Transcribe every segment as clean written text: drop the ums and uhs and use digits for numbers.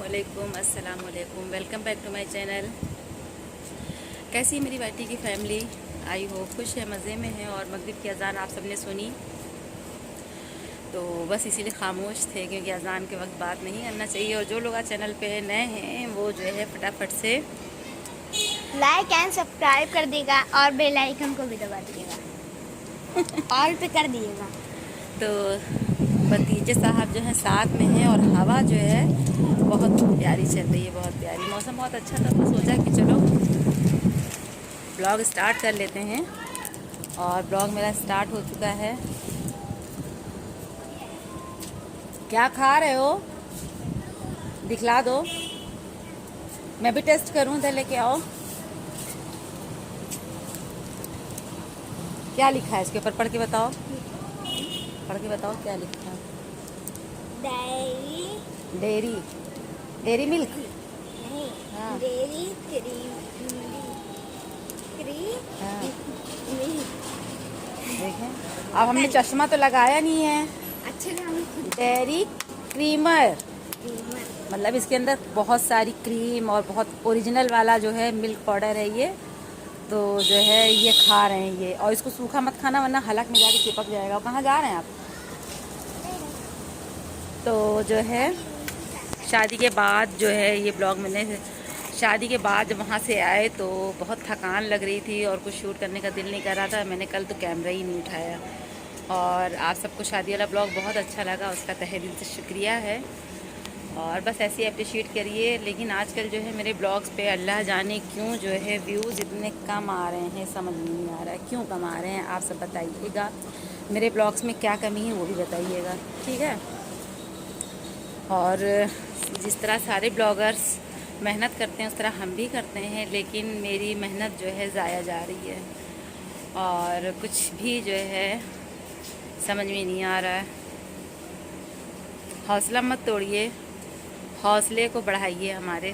वालेकुम अस्सलाम वालेकुम। Welcome back to my channel. कैसी है मेरी बेटी की फैमिली? आई हो खुश है, मज़े में है। और मगरिब की अज़ान आप सबने सुनी तो बस इसीलिए खामोश थे, क्योंकि अज़ान के वक्त बात नहीं करना चाहिए। और जो लोग आज चैनल पे नए हैं वो जो है फटाफट से लाइक एंड सब्सक्राइब कर देगा और बेल आइकन को भी दबा दीजिएगा ऑल पे कर दीजिएगा। तो भतीजे साहब जो हैं साथ में हैं और हवा जो है बहुत प्यारी चल रही है, बहुत प्यारी। मौसम बहुत अच्छा था तो सोचा कि चलो ब्लॉग स्टार्ट कर लेते हैं। और ब्लॉग मेरा स्टार्ट हो चुका है। क्या खा रहे हो? दिखला दो, मैं भी टेस्ट करूं। इधर लेके आओ। क्या लिखा है इसके ऊपर? पढ़ के बताओ, पढ़ के बताओ क्या लिखा है। Dairy dairy, dairy milk. नहीं, हाँ डेयरी क्रीम हाँ, मिल्क। देखें। अब हमने चश्मा तो लगाया नहीं है। अच्छे नाम डेयरी क्रीमर, मतलब इसके अंदर बहुत सारी क्रीम और बहुत ओरिजिनल वाला जो है मिल्क पाउडर है ये। तो जो है ये खा रहे हैं ये। और इसको सूखा मत खाना वरना हलक में जाके चिपक जाएगा। और कहाँ जा रहे हैं आप? तो जो है शादी के बाद जो है ये ब्लॉग मैंने शादी के बाद जब वहाँ से आए तो बहुत थकान लग रही थी और कुछ शूट करने का दिल नहीं कर रहा था। मैंने कल तो कैमरा ही नहीं उठाया। और आप सबको शादी वाला ब्लॉग बहुत अच्छा लगा, उसका तहे दिल से शुक्रिया है। और बस ऐसे ही अप्रिशिएट करिए। लेकिन आजकल जो है मेरे ब्लॉग्स पे अल्लाह जाने क्यों जो है व्यूज़ इतने कम आ रहे हैं, समझ नहीं आ रहा है क्यों कम आ रहे हैं। आप सब बताइएगा, मेरे ब्लॉग्स में क्या कमी है वो भी बताइएगा, ठीक है। और जिस तरह सारे ब्लॉगर्स मेहनत करते हैं उस तरह हम भी करते हैं, लेकिन मेरी मेहनत जो है ज़ाया जा रही है और कुछ भी जो है समझ में नहीं आ रहा है। हौसला मत तोड़िए, हौसले को बढ़ाइए हमारे,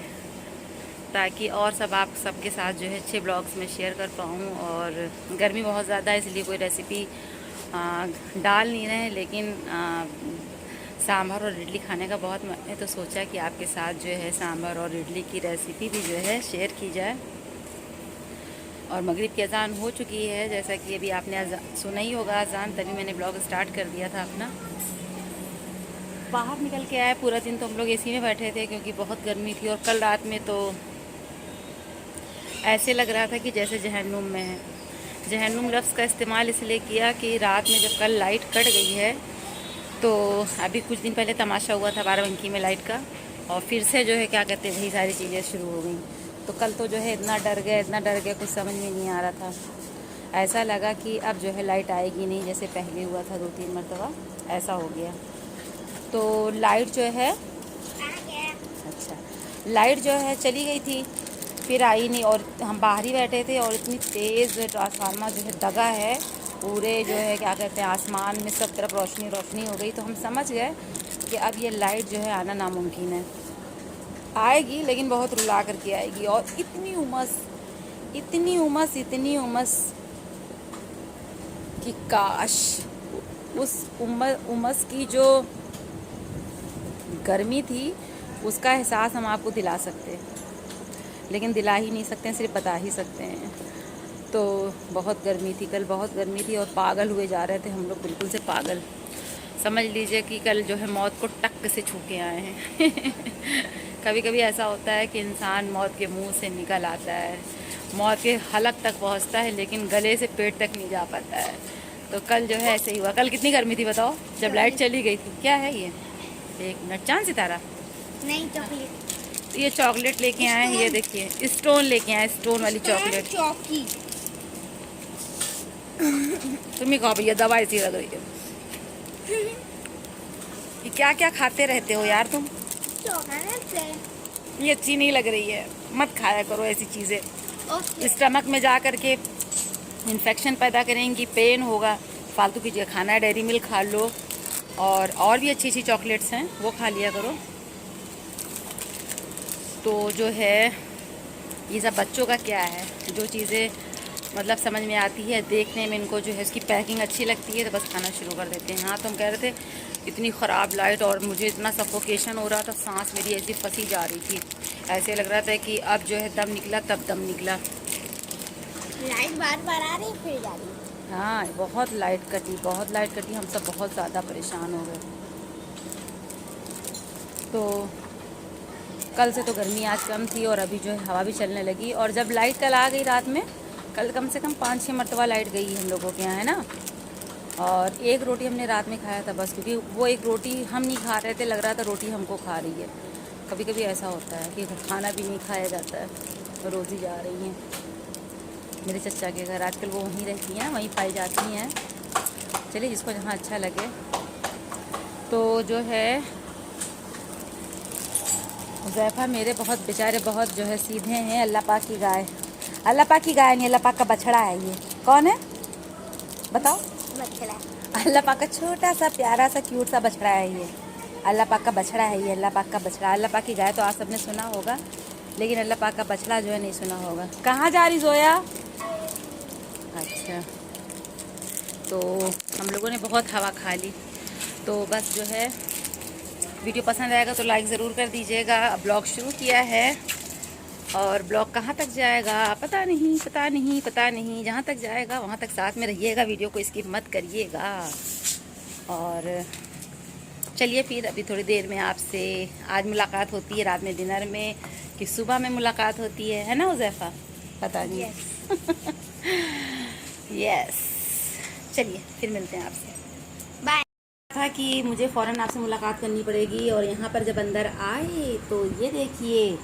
ताकि और सब आप सबके साथ जो है अच्छे ब्लॉग्स में शेयर कर पाऊँ। और गर्मी बहुत ज़्यादा है इसलिए कोई रेसिपी डाल नहीं रहे हैं, लेकिन सांभर और इडली खाने का बहुत मन है। तो सोचा कि आपके साथ जो है सांभर और इडली की रेसिपी भी जो है शेयर की जाए। और मगरिब की अज़ान हो चुकी है, जैसा कि अभी आपने सुना ही होगा अज़ान, तभी मैंने ब्लॉग स्टार्ट कर दिया था अपना। बाहर निकल के आए, पूरा दिन तो हम लोग एसी में बैठे थे क्योंकि बहुत गर्मी थी। और कल रात में तो ऐसे लग रहा था कि जैसे जहन्नुम में है। जहन्नुम लफ्ज़ का इस्तेमाल इसलिए किया कि रात में जब कल लाइट कट गई है तो अभी कुछ दिन पहले तमाशा हुआ था बाराबंकी में लाइट का, और फिर से जो है क्या कहते हैं वही सारी चीज़ें शुरू हो गई। तो कल तो जो है इतना डर गया, इतना डर गया, कुछ समझ में नहीं आ रहा था। ऐसा लगा कि अब जो है लाइट आएगी नहीं, जैसे पहले हुआ था 2-3 मरतबा ऐसा हो गया। तो लाइट जो है अच्छा लाइट जो है चली गई थी, फिर आई नहीं। और हम बाहर ही बैठे थे और इतनी तेज़ ट्रांसफार्मर जो है दगा है, पूरे जो है क्या कहते हैं आसमान में सब तरफ रोशनी रोशनी हो गई। तो हम समझ गए कि अब ये लाइट जो है आना नामुमकिन है। आएगी लेकिन बहुत रुला करके आएगी। और इतनी उमस, इतनी उमस, इतनी उमस कि काश उस उमस की जो गर्मी थी उसका एहसास हम आपको दिला सकते, लेकिन दिला ही नहीं सकते, सिर्फ बता ही सकते हैं। तो बहुत गर्मी थी कल, बहुत गर्मी थी और पागल हुए जा रहे थे हम लोग, बिल्कुल से पागल। समझ लीजिए कि कल जो है मौत को टक से छू के आए हैं। कभी कभी ऐसा होता है कि इंसान मौत के मुंह से निकल आता है, मौत के हलक तक पहुंचता है, लेकिन गले से पेट तक नहीं जा पाता है। तो कल जो है ऐसे ही हुआ। कल कितनी गर्मी थी बताओ जब लाइट चली गई थी। क्या है ये? एक मिनट, चांद सितारा नहीं, चॉकलेट। ये चॉकलेट लेके आए हैं, ये देखिए स्टोन लेके आए, स्टोन वाली चॉकलेट। चौकी तुम ही खाओ भैया, दवा ऐसी लग रही है। ये क्या क्या खाते रहते हो यार तुम? चॉकलेट से ये अच्छी नहीं लग रही है, मत खाया करो ऐसी चीज़ें। ओके। स्टमक में जा करके इन्फेक्शन पैदा करेंगी, पेन होगा। फालतू की चीज़ें खाना है, डेयरी मिल्क खा लो और भी अच्छी अच्छी चॉकलेट्स हैं वो खा लिया करो। तो जो है ये सब बच्चों का क्या है, जो चीज़ें मतलब समझ में आती है, देखने में इनको जो है इसकी पैकिंग अच्छी लगती है तो बस खाना शुरू कर देते हैं। हाँ तो हम कह रहे थे इतनी ख़राब लाइट, और मुझे इतना सफोकेशन हो रहा था, सांस मेरी ऐसी फंसी जा रही थी। ऐसे लग रहा था कि अब जो है दम निकला तब दम निकला। लाइट बार बार आ रही फिर जा रही। हाँ, बहुत लाइट कटी, बहुत लाइट कटी, हम सब बहुत ज़्यादा परेशान हो गए। तो कल से तो गर्मी आज कम थी, और अभी जो है हवा भी चलने लगी। और जब लाइट कल आ गई रात में, कल कम से कम 5-6 मरतबा लाइट गई हम लोगों के यहाँ, है ना। और एक रोटी हमने रात में खाया था बस, क्योंकि वो एक रोटी हम नहीं खा रहे थे, लग रहा था रोटी हमको खा रही है। कभी कभी ऐसा होता है कि खाना भी नहीं खाया जाता है, तो रोज़ ही जा रही हैं मेरे चचा के घर। आजकल वो वहीं रहती हैं, वहीं पाई जाती हैं। चलिए, जिसको जहाँ अच्छा लगे। तो जो है हुज़ैफ़ा मेरे बहुत बेचारे बहुत जो है सीधे हैं। अल्लाह पाक की गाय, अल्लाह पाक की गाय नहीं, अल्लाह पाक का बछड़ा है। ये कौन है बताओ? बछड़ा। अल्लाह पाक का छोटा सा प्यारा सा क्यूट सा बछड़ा है ये। अल्लाह पाक का बछड़ा है ये, अल्लाह पाक का बछड़ा। अल्लाह पाक की गाय तो आप सबने सुना होगा, लेकिन अल्लाह पाक का बछड़ा जो है नहीं सुना होगा। कहाँ जा रही जोया? अच्छा, तो हम लोगों ने बहुत हवा खा ली। तो बस जो है वीडियो पसंद आएगा तो लाइक ज़रूर कर दीजिएगा। ब्लॉग शुरू किया है, और ब्लॉग कहाँ तक जाएगा पता नहीं, पता नहीं, पता नहीं। जहाँ तक जाएगा वहाँ तक साथ में रहिएगा, वीडियो को स्किप मत करिएगा। और चलिए फिर अभी थोड़ी देर में आपसे आज मुलाकात होती है, रात में डिनर में, कि सुबह में मुलाकात होती है ना हुज़ैफ़ा? पता नहीं। यस। चलिए फिर मिलते हैं आपसे। बाय। था कि मुझे फ़ौरन आपसे मुलाकात करनी पड़ेगी, और यहाँ पर जब अंदर आए तो ये देखिए,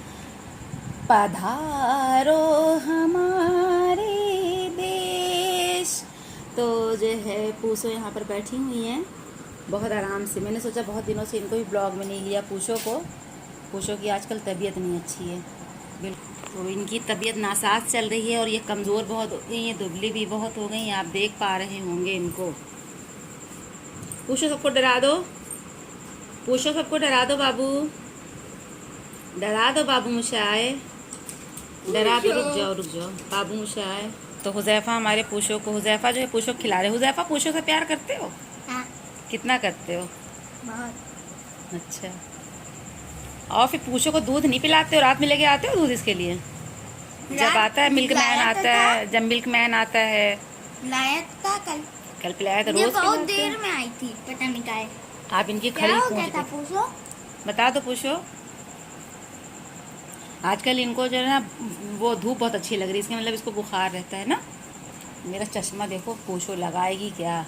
पधारो हमारे देश। तो जो है पूछो यहाँ पर बैठी हुई हैं बहुत आराम से। मैंने सोचा बहुत दिनों से इनको भी ब्लॉग में नहीं लिया, पूछो को। पूछो की आजकल तबीयत नहीं अच्छी है बिल्कुल, तो इनकी तबीयत नासाज चल रही है, और ये कमज़ोर बहुत हो गई हैं, दुबली भी बहुत हो गई हैं। आप देख पा रहे होंगे इनको। पूछो सबको डरा दो, पूछो सबको डरा दो बाबू, डरा दो बाबू मुशाए, डरा दो। रुक जाओ बाबू मुशाए। तो हुज़ैफ़ा हमारे पूछो को, हुज़ैफ़ा जो है पूछो खिला रहे। हुज़ैफ़ा पूछो से प्यार करते हो? हाँ। कितना करते हो? बहुत। अच्छा, और फिर पूछो को दूध नहीं पिलाते हो? रात में लेके आते हो दूध इसके लिए? जब आता है मिल्क मैन आता है, जब मिल्क मैन आता है। लाया था कल पिलाया तो ये रोज बहुत पिलाते देर हो। में आई थी, पता नहीं क्या है। आप इनकी क्या खड़ी हो गया पूछ था? दो, पूछो। बता दो पूछो। आजकल इनको जो है ना वो धूप बहुत अच्छी लग रही है, इसका मतलब इसको बुखार रहता है ना। मेरा चश्मा देखो, पूछो लगाएगी क्या?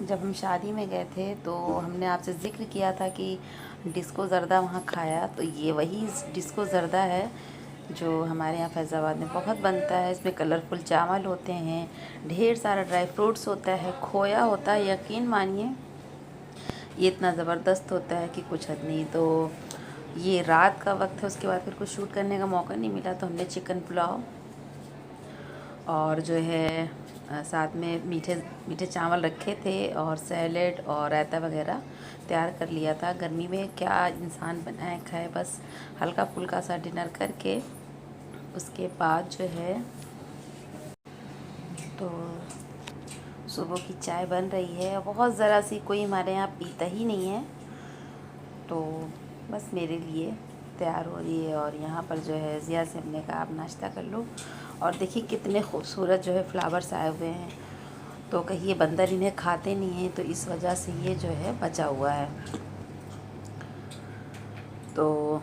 जब हम शादी में गए थे तो हमने आपसे ज़िक्र किया था कि डिस्को ज़र्दा वहाँ खाया, तो ये वही डिस्को ज़र्दा है जो हमारे यहाँ फैज़ाबाद में बहुत बनता है। इसमें कलरफुल चावल होते हैं, ढेर सारा ड्राई फ्रूट्स होता है, खोया होता है। यकीन मानिए ये इतना ज़बरदस्त होता है कि कुछ हद नहीं। तो ये रात का वक्त है, उसके बाद फिर कुछ शूट करने का मौका नहीं मिला, तो हमने चिकन पुलाव और जो है साथ में मीठे चावल रखे थे, और सैलेड और रायता वगैरह तैयार कर लिया था। गर्मी में क्या इंसान बनाए खाए, बस हल्का फुल्का सा डिनर करके उसके बाद जो है तो सुबह की चाय बन रही है। बहुत ज़रा सी, कोई हमारे यहाँ पीता ही नहीं है, तो बस मेरे लिए तैयार हो रही है। और यहाँ पर जो है ज़िया से हमने कहा आप नाश्ता कर लो। और देखिए कितने खूबसूरत जो है फ्लावर्स आए हुए हैं, तो कहीं ये बंदर इन्हें खाते नहीं हैं, तो इस वजह से ये जो है बचा हुआ है। तो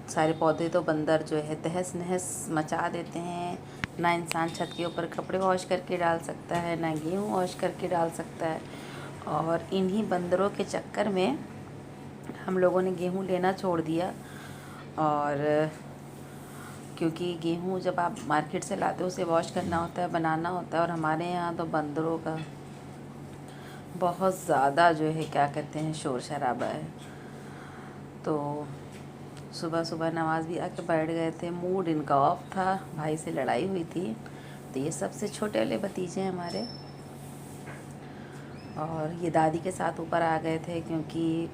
सारे पौधे तो बंदर जो है तहस नहस मचा देते हैं। ना इंसान छत के ऊपर कपड़े वॉश करके डाल सकता है, ना गेहूँ वॉश करके डाल सकता है। और इन्हीं बंदरों के चक्कर में हम लोगों ने गेहूँ लेना छोड़ दिया। और क्योंकि गेहूँ जब आप मार्केट से लाते हो उसे वॉश करना होता है, बनाना होता है, और हमारे यहाँ तो बंदरों का बहुत ज़्यादा जो है क्या कहते हैं शोर शराबा है। तो सुबह सुबह नमाज़ भी आके बैठ गए थे, मूड इनका ऑफ था, भाई से लड़ाई हुई थी। तो ये सबसे छोटे वाले भतीजे हैं हमारे, और ये दादी के साथ ऊपर आ गए थे, क्योंकि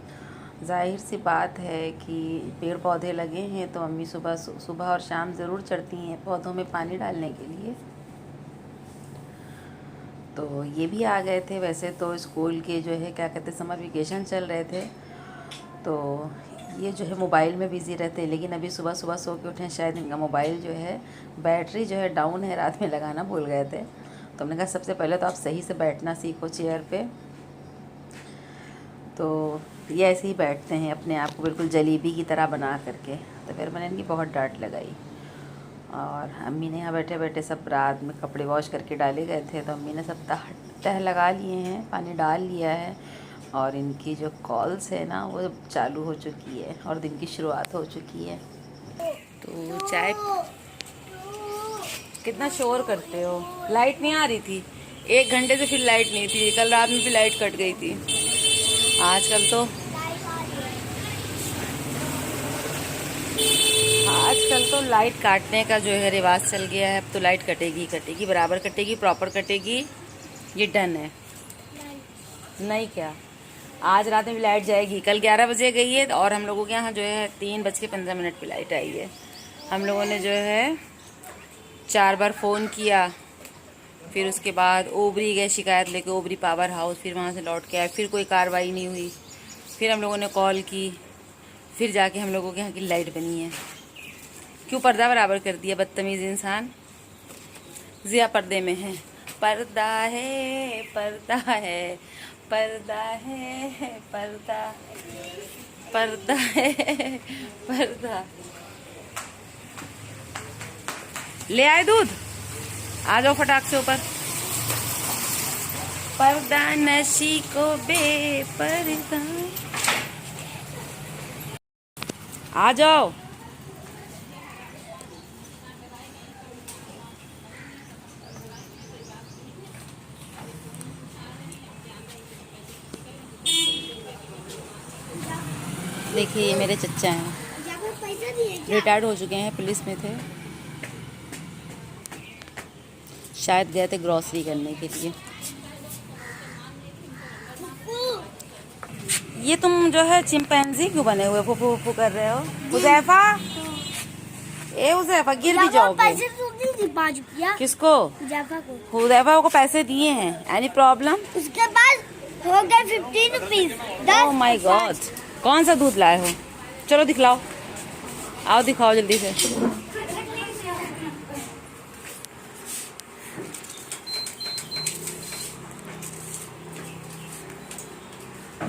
ज़ाहिर सी बात है कि पेड़ पौधे लगे हैं तो अम्मी सुबह और शाम ज़रूर चढ़ती हैं पौधों में पानी डालने के लिए। तो ये भी आ गए थे। वैसे तो स्कूल के जो है क्या कहते हैं समर वेकेशन चल रहे थे, तो ये जो है मोबाइल में बिज़ी रहते हैं। लेकिन अभी सुबह सुबह सो के उठे, शायद इनका मोबाइल जो है बैटरी जो है डाउन है, रात में लगाना भूल गए थे। तो हमने कहा सबसे पहले तो आप सही से बैठना सीखो चेयर पे। तो ये ऐसे ही बैठते हैं अपने आप को बिल्कुल जलेबी की तरह बना करके। तो फिर मैंने इनकी बहुत डांट लगाई। और अम्मी ने यहाँ बैठे बैठे सब रात में कपड़े वॉश करके डाले गए थे, तो अम्मी ने सब तह लगा लिए हैं, पानी डाल लिया है। और इनकी जो कॉल्स है ना वो चालू हो चुकी है और दिन की शुरुआत हो चुकी है। तो चाय कितना शोर करते हो। लाइट नहीं आ रही थी 1 घंटे से, फिर लाइट नहीं थी। कल रात में भी लाइट कट गई थी। आजकल तो लाइट काटने का जो है रिवाज चल गया है। अब तो लाइट कटेगी कटेगी, बराबर कटेगी, प्रॉपर कटेगी, ये डन है। नहीं क्या, आज रात में भी लाइट जाएगी। कल 11 बजे गई है और हम लोगों के यहाँ जो है 3:15 पे लाइट आई है। हम लोगों ने जो है 4 बार फ़ोन किया, फिर उसके बाद ओबरी गए शिकायत लेके, ओबरी पावर हाउस, फिर वहाँ से लौट के आए, फिर कोई कार्रवाई नहीं हुई। फिर हम लोगों ने कॉल की, फिर जाके हम लोगों के यहाँ की लाइट बनी है। क्यों पर्दा बराबर कर दिया बदतमीज़ इंसान। जिया पर्दे में है, पर्दा है पर्दा है पर्दा है पर्दा, पर्दा है पर्दा। ले आए दूध, आ जाओ फटाक से ऊपर। पर्दा नशी को बेपर्दा, आ जाओ। देखिए ये मेरे चच्चा हैं, रिटायर्ड हो चुके हैं, पुलिस में थे। शायद गए थे ग्रॉसरी करने के लिए। ये तुम जो है चिंपैंजी क्यों बने हुए फुफू फुफू कर रहे हो? हुजैफा, ए हुजैफा गिर भी जाओगे। किसको? हुजैफा को पैसे दिए हैं। Any problem? उसके बाद हो गए 15 रुपीज। ओह माय गॉड, कौन सा दूध लाए हो? चलो दिखलाओ, आओ दिखाओ जल्दी से।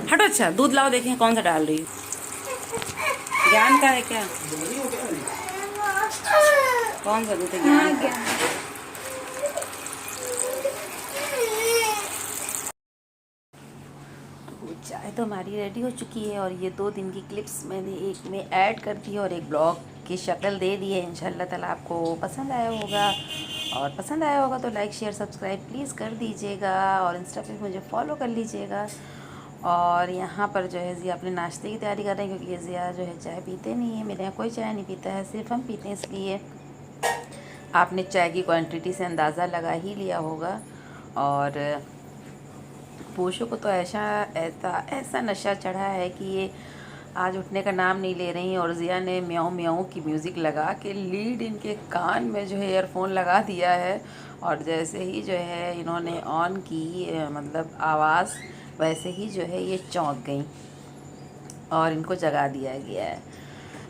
हटो, अच्छा दूध लाओ, देखें कौन सा डाल रही हो। ज्ञान का है क्या? कौन सा दूध है ज्ञान का? चाय तो हमारी रेडी हो चुकी है और ये 2 दिन की क्लिप्स मैंने एक में ऐड कर दी है और एक ब्लॉग की शक्ल दे दी है। इंशाल्लाह ताला आपको पसंद आया होगा, और पसंद आया होगा तो लाइक शेयर सब्सक्राइब प्लीज़ कर दीजिएगा और इंस्टा पे मुझे फॉलो कर लीजिएगा। और यहाँ पर जो है ज़िया अपने नाश्ते की तैयारी कर रहे हैं, क्योंकि ये ज़िया जो है चाय पीते नहीं है। मेरे यहाँ कोई चाय नहीं पीता है, सिर्फ हम पीते हैं, इसलिए आपने चाय की क्वांटिटी से अंदाज़ा लगा ही लिया होगा। और पूछो को तो ऐसा नशा चढ़ा है कि ये आज उठने का नाम नहीं ले रही। और ज़िया ने म्याऊं म्याऊं की म्यूज़िक लगा के लीड इनके कान में जो है ईयरफोन लगा दिया है, और जैसे ही जो है इन्होंने ऑन की मतलब आवाज़, वैसे ही जो है ये चौंक गई और इनको जगा दिया गया है।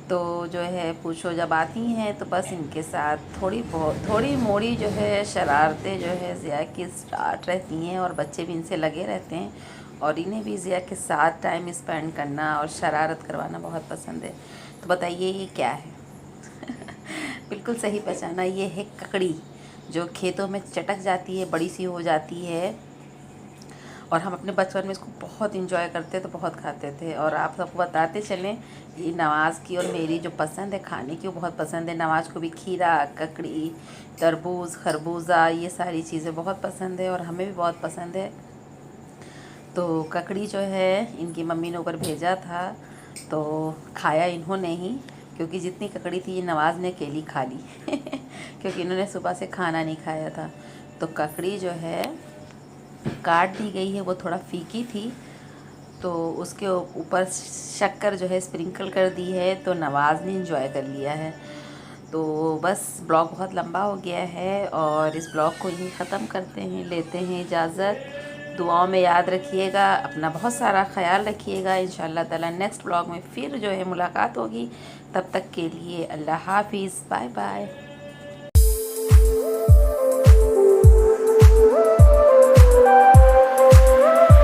तो जो है पूछो जब आती हैं तो बस इनके साथ थोड़ी मोड़ी जो है शरारतें जो है ज़िया की स्टार्ट रहती हैं, और बच्चे भी इनसे लगे रहते हैं और इन्हें भी ज़िया के साथ टाइम स्पेंड करना और शरारत करवाना बहुत पसंद है। तो बताइए ये क्या है? बिल्कुल सही पहचाना, ये है ककड़ी, जो खेतों में चटक जाती है, बड़ी सी हो जाती है। और हम अपने बचपन में इसको बहुत इंजॉय करते तो बहुत खाते थे। और आप सबको बताते चलें, ये नवाज़ की और मेरी जो पसंद है खाने की वो बहुत पसंद है। नवाज़ को भी खीरा, ककड़ी, तरबूज, खरबूजा, ये सारी चीज़ें बहुत पसंद है और हमें भी बहुत पसंद है। तो ककड़ी जो है इनकी मम्मी ने ऊपर भेजा था, तो खाया इन्होंने ही, क्योंकि जितनी ककड़ी थी ये नवाज़ ने अकेली खा ली। क्योंकि इन्होंने सुबह से खाना नहीं खाया था। तो ककड़ी जो है काट दी गई है, वो थोड़ा फीकी थी, तो उसके ऊपर शक्कर जो है स्प्रिंकल कर दी है, तो नवाज़ ने इंजॉय कर लिया है। तो बस ब्लॉग बहुत लंबा हो गया है और इस ब्लॉग को यहीं ख़त्म करते हैं, लेते हैं इजाज़त। दुआओं में याद रखिएगा, अपना बहुत सारा ख्याल रखिएगा। इंशाल्लाह ताला नेक्स्ट ब्लॉग में फिर जो है मुलाकात होगी। तब तक के लिए अल्लाह हाफिज़, बाय बाय।